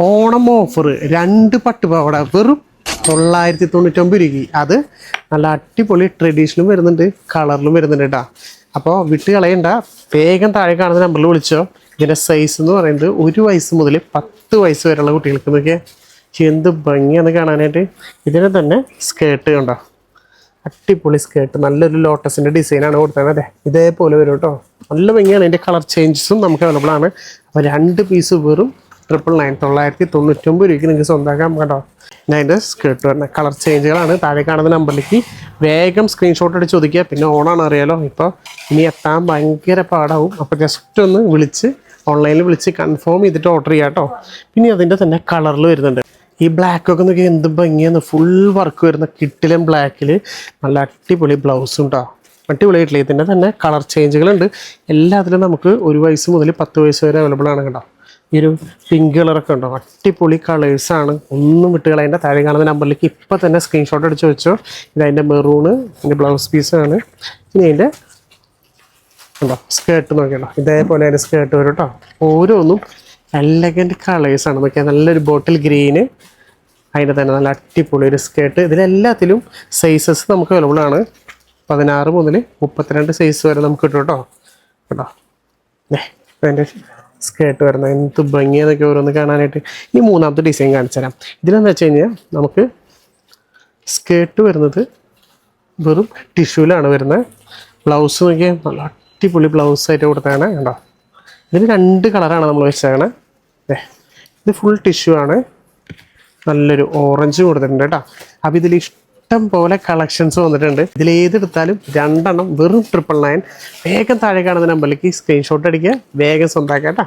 Onam offer 2 പട്ടുപാവാട വെറും 999 രൂപയ്ക്ക്. അത് നല്ല അടിപൊളി ട്രഡീഷണലും വരുന്നുണ്ട്, കളറിലും വരുന്നുണ്ട് കേട്ടോ. അപ്പോൾ വിട്ട് കളയണ്ട, വേഗം താഴെ കാണുന്ന നമ്പറിൽ വിളിച്ചോ. ഇതിൻ്റെ സൈസ് എന്ന് പറയുന്നത് 1 വയസ്സ് മുതൽ 10 വയസ്സ് വരെയുള്ള കുട്ടികൾക്ക് നോക്കിയാൽ എന്ത് ഭംഗിയാണ് കാണാനായിട്ട്. ഇതിന് തന്നെ സ്കേർട്ട് കണ്ടോ, അടിപൊളി സ്കേർട്ട്, നല്ലൊരു ലോട്ടസിൻ്റെ ഡിസൈനാണ് കൊടുത്തത്. അതെ, ഇതേപോലെ വരും കേട്ടോ, നല്ല ഭംഗിയാണ്. ഇതിൻ്റെ കളർ ചേഞ്ചസും നമുക്ക് അവൈലബിൾ ആണ്. അപ്പോൾ 2 പീസ് വെറും 999 രൂപയ്ക്ക് നിങ്ങൾക്ക് സ്വന്തമാക്കാം കേട്ടോ. ഞാൻ അതിൻ്റെ സ്കേർട്ട് വരുന്നത് കളർ ചേഞ്ചുകളാണ്. താഴെ കാണുന്ന നമ്പറിലേക്ക് വേഗം സ്ക്രീൻഷോട്ട് എടുത്ത് ചോദിക്കുക. പിന്നെ ഓണാണ് അറിയാലോ, ഇപ്പോൾ ഇനി എത്താൻ ഭയങ്കര പാടാവും. അപ്പോൾ ജസ്റ്റ് ഒന്ന് വിളിച്ച് ഓൺലൈനിൽ വിളിച്ച് കൺഫേം ചെയ്തിട്ട് ഓർഡർ ചെയ്യാം കേട്ടോ. പിന്നെ അതിൻ്റെ തന്നെ കളറിൽ വരുന്നുണ്ട്. ഈ ബ്ലാക്കൊക്കെ നോക്കി എന്ത് ഭംഗിയാണ്, ഫുൾ വർക്ക് വരുന്ന കിട്ടിലും ബ്ലാക്കിൽ നല്ല അടിപൊളി ബ്ലൗസും കേട്ടോ, അടിപൊളിയായിട്ടില്ല. ഇതിൻ്റെ തന്നെ കളർ ചേഞ്ചുകളുണ്ട്. എല്ലാത്തിലും നമുക്ക് 1 വയസ്സ് മുതൽ 10 വയസ്സ് വരെ അവൈലബിൾ ആണ് കേട്ടോ. ഈ ഒരു പിങ്ക് കളറൊക്കെ ഉണ്ടോ, അടിപൊളി കളേഴ്സാണ്, ഒന്നും വിട്ട് കളയേണ്ട. താഴെ കാണുന്ന നമ്പറിലേക്ക് ഇപ്പം തന്നെ സ്ക്രീൻഷോട്ട് അടിച്ച് വെച്ചോ. ഇതതിൻ്റെ മെറൂണ്, ഇതിൻ്റെ ബ്ലൗസ് പീസാണ്. ഇനി അതിൻ്റെ ഉണ്ടോ സ്കേർട്ട് നോക്കിയല്ലോ, ഇതേപോലെ അതിൻ്റെ സ്കേർട്ട് വരും കേട്ടോ. ഓരോന്നും എലഗൻറ്റ് കളേഴ്സാണ് നോക്കിയാൽ. നല്ലൊരു ബോട്ടിൽ ഗ്രീന്, അതിൻ്റെ തന്നെ നല്ല അടിപൊളി ഒരു സ്കേർട്ട്. ഇതിലെല്ലാത്തിലും സൈസസ് നമുക്ക് അവൈലബിൾ ആണ്. 16 മുതൽ 32 സൈസ് വരെ നമുക്ക് കിട്ടും കേട്ടോ. കേട്ടോ അതിൻ്റെ സ്കേർട്ട് വരുന്നത് എന്ത് ഭംഗിയെന്നൊക്കെ ഓരോന്ന് കാണാനായിട്ട്. ഇനി മൂന്നാമത്തെ ഡിസൈൻ കാണിച്ചു തരാം. ഇതിലെന്ന് വെച്ച് കഴിഞ്ഞാൽ നമുക്ക് സ്കേർട്ട് വരുന്നത് വെറും ടിഷ്യൂലാണ് വരുന്നത്. ബ്ലൗസ് നോക്കിയാൽ നല്ല അടിപൊളി ബ്ലൗസായിട്ട് കൊടുത്തതാണ് കേട്ടോ. ഇതിന് 2 കളറാണ് നമ്മൾ വെച്ചേക്കണേ. ഇത് ഫുൾ ടിഷ്യൂ ആണ്, നല്ലൊരു ഓറഞ്ച് കൊടുത്തിട്ടുണ്ട് കേട്ടോ. അപ്പോൾ ഇതിൽ ഇഷ്ടം പോലെ കളക്ഷൻസ് വന്നിട്ടുണ്ട്. ഇതിലേതെടുത്താലും 2 എണ്ണം വെറും 999. വേഗം താഴെ കാണുന്ന നമ്പറിലേക്ക് സ്ക്രീൻഷോട്ട് അടിക്കുക, വേഗം സ്വന്തമാക്കാം കേട്ടോ.